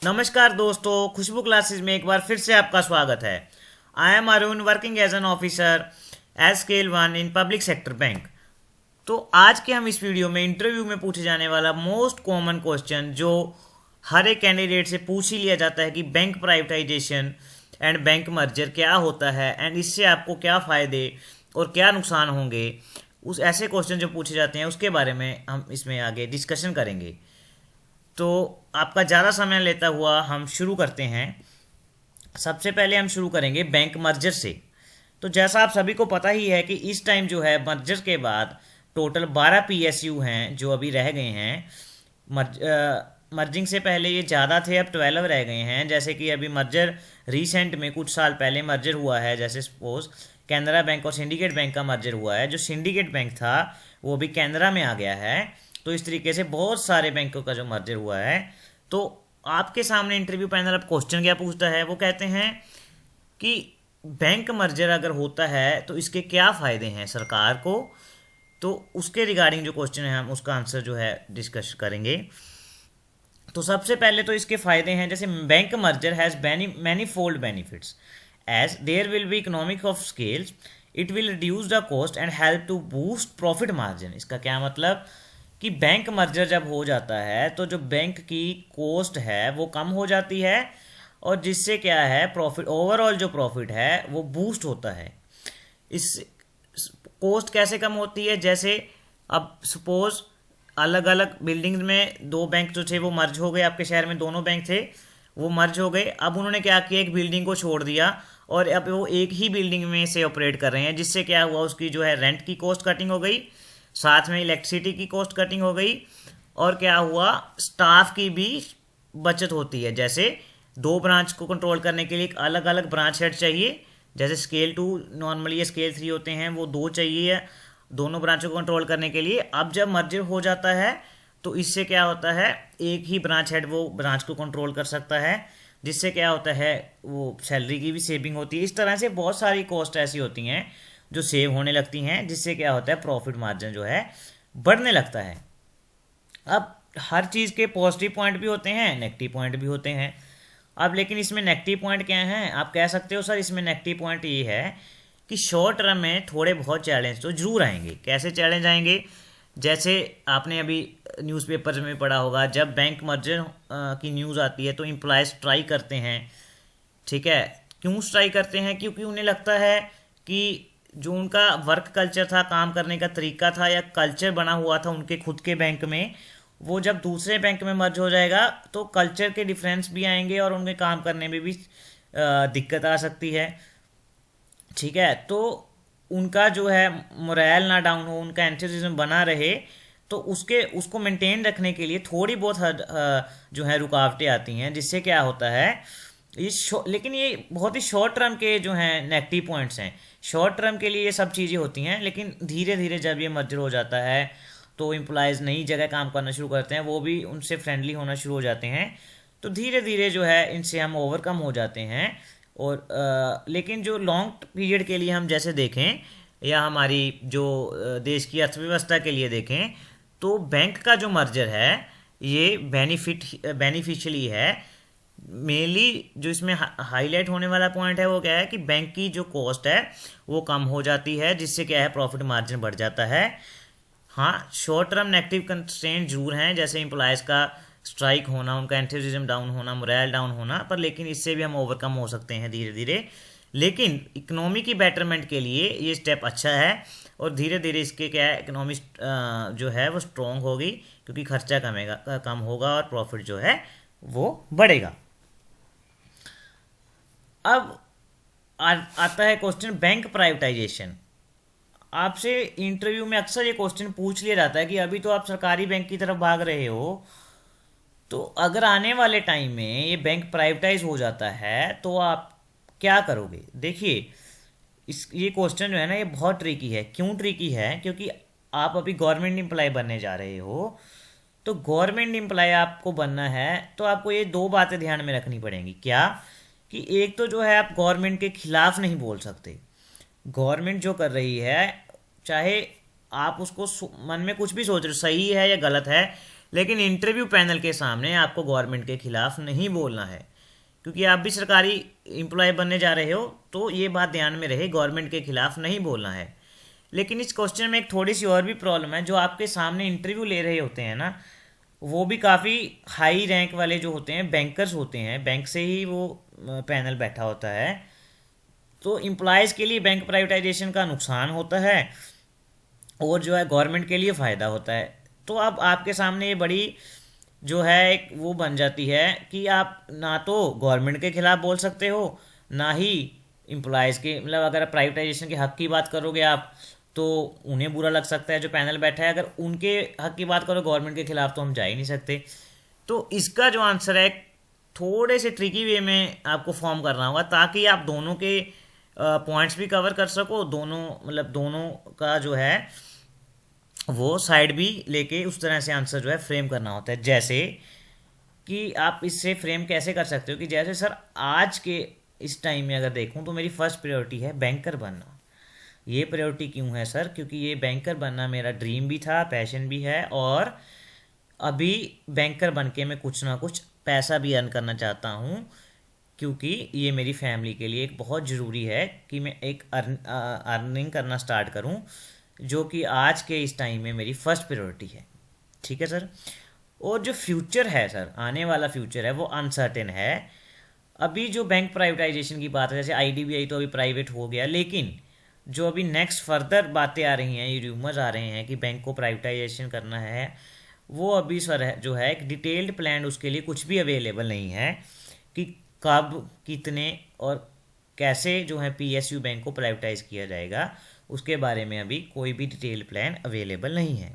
नमस्कार दोस्तों, खुशबू क्लासेस में एक बार फिर से आपका स्वागत है। I am Arun, working as an officer as scale 1 in public sector bank. तो आज के हम इस वीडियो में इंटरव्यू में पूछे जाने वाला मोस्ट कॉमन क्वेश्चन जो हर एक कैंडिडेट से पूछ ही लिया जाता है कि bank privatisation and bank merger क्या होता है एंड इससे आपको क्या फ़ायदे और क्या नुकसान होंगे, उस ऐसे क्वेश्चन जो पूछे जाते हैं उसके बारे में हम इसमें आगे डिस्कशन करेंगे। तो आपका ज़्यादा समय लेता हुआ हम शुरू करते हैं। सबसे पहले हम शुरू करेंगे बैंक मर्जर से। तो जैसा आप सभी को पता ही है कि इस टाइम जो है मर्जर के बाद टोटल 12 पीएसयू हैं जो अभी रह गए हैं। मर्जिंग से पहले ये ज़्यादा थे, अब 12 रह गए हैं। जैसे कि अभी मर्जर रिसेंट में कुछ साल पहले मर्जर हुआ है, जैसे सपोज कैनरा बैंक और सिंडिकेट बैंक का मर्जर हुआ है। जो सिंडिकेट बैंक था वो भी कैनरा में आ गया है। तो इस तरीके से बहुत सारे बैंकों का जो मर्जर हुआ है। तो आपके सामने इंटरव्यू पैनल अब क्वेश्चन क्या पूछता है, वो कहते हैं कि बैंक मर्जर अगर होता है तो इसके क्या फ़ायदे हैं सरकार को। तो उसके रिगार्डिंग जो क्वेश्चन है हम उसका आंसर जो है डिस्कस करेंगे। तो सबसे पहले तो इसके फ़ायदे हैं, जैसे bank merger has manifold benefits as there will be economic of scales, it will reduce the cost and help to boost profit margin. इसका क्या मतलब कि बैंक मर्जर जब हो जाता है तो जो बैंक की कॉस्ट है वो कम हो जाती है और जिससे क्या है प्रॉफिट, ओवरऑल जो प्रॉफिट है वो बूस्ट होता है। इस कॉस्ट कैसे कम होती है, जैसे अब सपोज अलग अलग बिल्डिंग्स में दो बैंक जो थे वो मर्ज हो गए। आपके शहर में दोनों बैंक थे, वो मर्ज हो गए। अब उन्होंने क्या किया, एक बिल्डिंग को छोड़ दिया और अब वो एक ही बिल्डिंग में से ऑपरेट कर रहे हैं, जिससे क्या हुआ उसकी जो है रेंट की कॉस्ट कटिंग हो गई, साथ में इलेक्ट्रिसिटी की कॉस्ट कटिंग हो गई और क्या हुआ स्टाफ की भी बचत होती है। जैसे दो ब्रांच को कंट्रोल करने के लिए एक अलग अलग ब्रांच हेड चाहिए, जैसे स्केल 2 नॉर्मली स्केल 3 होते हैं, वो दो चाहिए दोनों ब्रांचों को कंट्रोल करने के लिए। अब जब मर्जर हो जाता है तो इससे क्या होता है, एक ही ब्रांच हेड वो ब्रांच को कंट्रोल कर सकता है, जिससे क्या होता है वो सैलरी की भी सेविंग होती है। इस तरह से बहुत सारी कॉस्ट ऐसी होती हैं जो सेव होने लगती हैं, जिससे क्या होता है प्रॉफिट मार्जिन जो है बढ़ने लगता है। अब हर चीज़ के पॉजिटिव पॉइंट भी होते हैं, नेगेटिव पॉइंट भी होते हैं। अब लेकिन इसमें नेगेटिव पॉइंट क्या हैं, आप कह सकते हो सर इसमें नेगेटिव पॉइंट ये है कि शॉर्ट टर्म में थोड़े बहुत चैलेंज तो जरूर आएंगे। कैसे चैलेंज आएंगे, जैसे आपने अभी न्यूज़पेपर में पढ़ा होगा, जब बैंक मर्जर की न्यूज़ आती है तो एम्प्लॉय स्ट्राइक करते हैं। ठीक है, क्यों स्ट्राइक करते हैं, क्योंकि उन्हें लगता है कि जो उनका वर्क कल्चर था, काम करने का तरीका था या कल्चर बना हुआ था उनके खुद के बैंक में, वो जब दूसरे बैंक में मर्ज हो जाएगा तो कल्चर के डिफरेंस भी आएंगे और उनके काम करने में भी दिक्कत आ सकती है। ठीक है, तो उनका जो है मोरल ना डाउन हो, उनका एंथुसिज्म बना रहे, तो उसको मेंटेन रखने के लिए थोड़ी बहुत जो है रुकावटें आती हैं, जिससे क्या होता है लेकिन ये बहुत ही शॉर्ट टर्म के जो हैं नेगेटिव पॉइंट्स हैं। शॉर्ट टर्म के लिए ये सब चीज़ें होती हैं, लेकिन धीरे धीरे जब ये मर्जर हो जाता है तो एम्प्लॉयज़ नई जगह काम करना शुरू करते हैं, वो भी उनसे फ्रेंडली होना शुरू हो जाते हैं। तो धीरे धीरे जो है इनसे हम ओवरकम हो जाते हैं। और लेकिन जो लॉन्ग पीरियड के लिए हम जैसे देखें या हमारी जो देश की अर्थव्यवस्था के लिए देखें, तो बैंक का जो मर्जर है ये बेनिफिशियली है। मेनली जो इसमें हाईलाइट होने वाला पॉइंट है वो क्या है कि बैंक की जो कॉस्ट है वो कम हो जाती है, जिससे क्या है प्रॉफिट मार्जिन बढ़ जाता है। हाँ, शॉर्ट टर्म नेगेटिव कंस्ट्रेंट जरूर हैं, जैसे एम्प्लॉयज़ का स्ट्राइक होना, उनका एंथुसिज्म डाउन होना, मोरल डाउन होना, पर लेकिन इससे भी हम ओवरकम हो सकते हैं धीरे धीरे। लेकिन इकोनॉमी की बेटरमेंट के लिए ये स्टेप अच्छा है और धीरे धीरे इसके क्या है इकोनॉमी जो है वो स्ट्रॉन्ग होगी, क्योंकि खर्चा कम होगा और प्रॉफिट जो है वो बढ़ेगा। अब आता है क्वेश्चन बैंक प्राइवेटाइजेशन। आपसे इंटरव्यू में अक्सर ये क्वेश्चन पूछ लिया जाता है कि अभी तो आप सरकारी बैंक की तरफ भाग रहे हो, तो अगर आने वाले टाइम में ये बैंक प्राइवेटाइज हो जाता है तो आप क्या करोगे। देखिए, ये क्वेश्चन जो है ना ये बहुत ट्रिकी है। क्यों ट्रिकी है, क्योंकि आप अभी गवर्नमेंट एम्प्लॉय बनने जा रहे हो। तो गवर्नमेंट एम्प्लॉय आपको बनना है तो आपको ये दो बातें ध्यान में रखनी पड़ेंगी। क्या कि एक तो जो है आप गवर्नमेंट के खिलाफ नहीं बोल सकते। गवर्नमेंट जो कर रही है, चाहे आप उसको मन में कुछ भी सोच रहे हो सही है या गलत है, लेकिन इंटरव्यू पैनल के सामने आपको गवर्नमेंट के खिलाफ नहीं बोलना है, क्योंकि आप भी सरकारी एम्प्लॉय बनने जा रहे हो, तो ये बात ध्यान में रहे, गवर्नमेंट के खिलाफ नहीं बोलना है। लेकिन इस क्वेश्चन में एक थोड़ी सी और भी प्रॉब्लम है। जो आपके सामने इंटरव्यू ले रहे होते हैं ना, वो भी काफ़ी हाई रैंक वाले जो होते हैं, बैंकर्स होते हैं, बैंक से ही वो पैनल बैठा होता है। तो एम्प्लॉयज़ के लिए बैंक प्राइवेटाइजेशन का नुकसान होता है और जो है गवर्नमेंट के लिए फ़ायदा होता है। तो अब आपके सामने ये बड़ी जो है एक वो बन जाती है कि आप ना तो गवर्नमेंट के खिलाफ बोल सकते हो, ना ही एम्प्लॉयज़ के, मतलब अगर आप प्राइवेटाइजेशन के हक की बात करोगे आप, तो उन्हें बुरा लग सकता है जो पैनल बैठा है। अगर उनके हक की बात करो गवर्नमेंट के खिलाफ, तो हम जा ही नहीं सकते। तो इसका जो आंसर है थोड़े से ट्रिकी वे में आपको फॉर्म करना होगा, ताकि आप दोनों के पॉइंट्स भी कवर कर सको, दोनों मतलब दोनों का जो है वो साइड भी लेके उस तरह से आंसर जो है फ्रेम करना होता है। जैसे कि आप इससे फ्रेम कैसे कर सकते हो कि जैसे सर आज के इस टाइम में अगर देखूं तो मेरी फर्स्ट प्रायोरिटी है बैंकर बनना। ये प्रायोरिटी क्यों है सर? क्योंकि ये बैंकर बनना मेरा ड्रीम भी था, पैशन भी है, और अभी बैंकर बन के मैं कुछ ना कुछ पैसा भी अर्न करना चाहता हूँ, क्योंकि ये मेरी फैमिली के लिए एक बहुत ज़रूरी है कि मैं एक अर्निंग करना स्टार्ट करूँ, जो कि आज के इस टाइम में मेरी फर्स्ट प्रायोरिटी है। ठीक है सर। और जो फ्यूचर है सर, आने वाला फ्यूचर है, वो अनसर्टेन है। अभी जो बैंक प्राइवेटाइजेशन की बात है, जैसे आईडीबीआई तो अभी प्राइवेट हो गया, लेकिन जो अभी नेक्स्ट फर्दर बातें आ रही हैं, ये रूमर्स आ रहे हैं कि बैंक को प्राइवेटाइजेशन करना है, वो अभी सर है जो है एक डिटेल्ड प्लान उसके लिए कुछ भी अवेलेबल नहीं है कि कब, कितने और कैसे जो है पीएसयू बैंक को प्राइवेटाइज किया जाएगा। उसके बारे में अभी कोई भी डिटेल प्लान अवेलेबल नहीं है।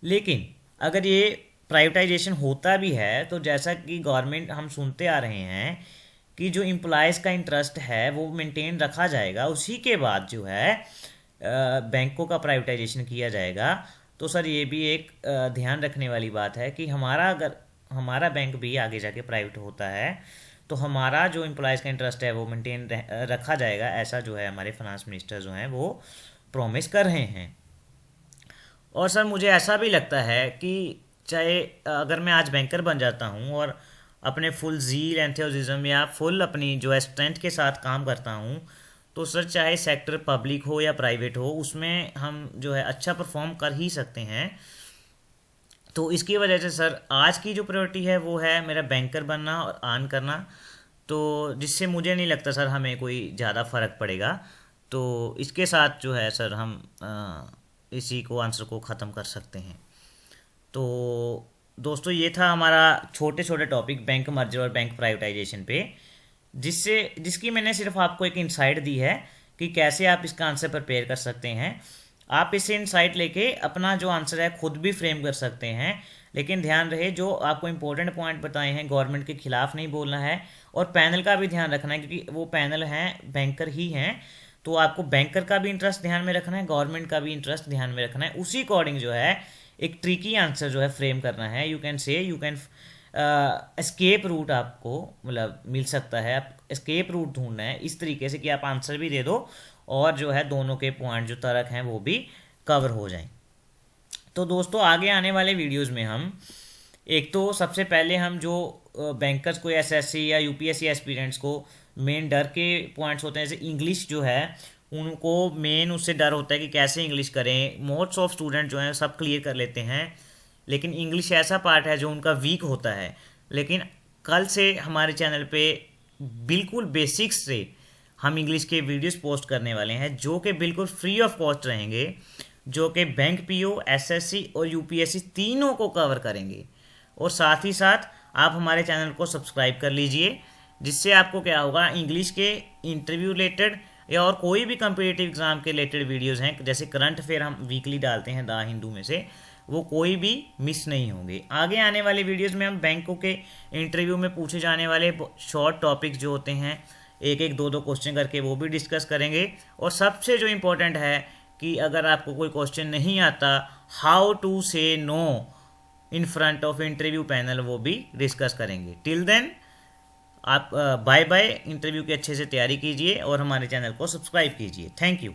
लेकिन अगर ये प्राइवेटाइजेशन होता भी है, तो जैसा कि गवर्नमेंट हम सुनते आ रहे हैं कि जो एम्प्लॉयज़ का इंटरेस्ट है वो मेंटेन रखा जाएगा, उसी के बाद जो है बैंकों का प्राइवेटाइजेशन किया जाएगा। तो सर ये भी एक ध्यान रखने वाली बात है कि अगर हमारा बैंक भी आगे जाके प्राइवेट होता है, तो हमारा जो एम्प्लॉयज़ का इंटरेस्ट है वो मेंटेन रखा जाएगा। ऐसा जो है हमारे फाइनेंस मिनिस्टर जो हैं वो प्रॉमिस कर रहे हैं। और सर मुझे ऐसा भी लगता है कि चाहे अगर मैं आज बैंकर बन जाता हूँ और अपने फुल ज़ील, एंथुसियाज्म या फुल अपनी जो है स्ट्रेंथ के साथ काम करता हूँ, तो सर चाहे सेक्टर पब्लिक हो या प्राइवेट हो, उसमें हम जो है अच्छा परफॉर्म कर ही सकते हैं। तो इसकी वजह से सर आज की जो प्रायोरिटी है वो है मेरा बैंकर बनना और अर्न करना, तो जिससे मुझे नहीं लगता सर हमें कोई ज़्यादा फ़र्क पड़ेगा। तो इसके साथ जो है सर हम इसी को आंसर को ख़त्म कर सकते हैं। तो दोस्तों ये था हमारा छोटे छोटे टॉपिक बैंक मर्जर और बैंक प्राइवेटाइजेशन पे, जिसकी मैंने सिर्फ आपको एक इंसाइट दी है कि कैसे आप इसका आंसर प्रिपेयर कर सकते हैं। आप इससे इंसाइट लेके अपना जो आंसर है खुद भी फ्रेम कर सकते हैं। लेकिन ध्यान रहे, जो आपको इंपॉर्टेंट पॉइंट बताए हैं, गवर्नमेंट के खिलाफ नहीं बोलना है, और पैनल का भी ध्यान रखना है, क्योंकि वो पैनल हैं बैंकर ही हैं। तो आपको बैंकर का भी इंटरेस्ट ध्यान में रखना है, गवर्नमेंट का भी इंटरेस्ट ध्यान में रखना है। उसी अकॉर्डिंग जो है एक ट्रिकी आंसर जो है फ्रेम करना है। यू कैन एस्केप रूट आपको मतलब मिल सकता है, आप एस्केप रूट ढूंढना है इस तरीके से कि आप आंसर भी दे दो और जो है दोनों के पॉइंट जो तर्क हैं वो भी कवर हो जाएं। तो दोस्तों आगे आने वाले वीडियोस में हम एक तो सबसे पहले हम जो बैंकर्स को, एसएससी या यूपीएससी एस्पिरेंट्स को मेन डर के पॉइंट्स होते हैं, जैसे इंग्लिश जो है उनको मेन उससे डर होता है कि कैसे इंग्लिश करें। मोस्ट ऑफ स्टूडेंट जो हैं सब क्लियर कर लेते हैं, लेकिन इंग्लिश ऐसा पार्ट है जो उनका वीक होता है। लेकिन कल से हमारे चैनल पे बिल्कुल बेसिक्स से हम इंग्लिश के वीडियोस पोस्ट करने वाले हैं, जो कि बिल्कुल फ्री ऑफ कॉस्ट रहेंगे, जो कि बैंक पीओ, एसएससी और यूपीएससी तीनों को कवर करेंगे। और साथ ही साथ आप हमारे चैनल को सब्सक्राइब कर लीजिए, जिससे आपको क्या होगा, इंग्लिश के इंटरव्यू रिलेटेड या और कोई भी कम्पिटिटिव एग्ज़ाम के रिलेटेड वीडियोस हैं, जैसे करंट अफेयर हम वीकली डालते हैं द हिंदू में से, वो कोई भी मिस नहीं होंगे। आगे आने वाले वीडियोस में हम बैंकों के इंटरव्यू में पूछे जाने वाले शॉर्ट टॉपिक्स जो होते हैं, एक एक दो दो क्वेश्चन करके वो भी डिस्कस करेंगे। और सबसे जो इम्पोर्टेंट है कि अगर आपको कोई क्वेश्चन नहीं आता, हाउ टू से no in front of interview panel, वो भी डिस्कस करेंगे। टिल देन आप बाय बाय, इंटरव्यू की अच्छे से तैयारी कीजिए और हमारे चैनल को सब्सक्राइब कीजिए। Thank you.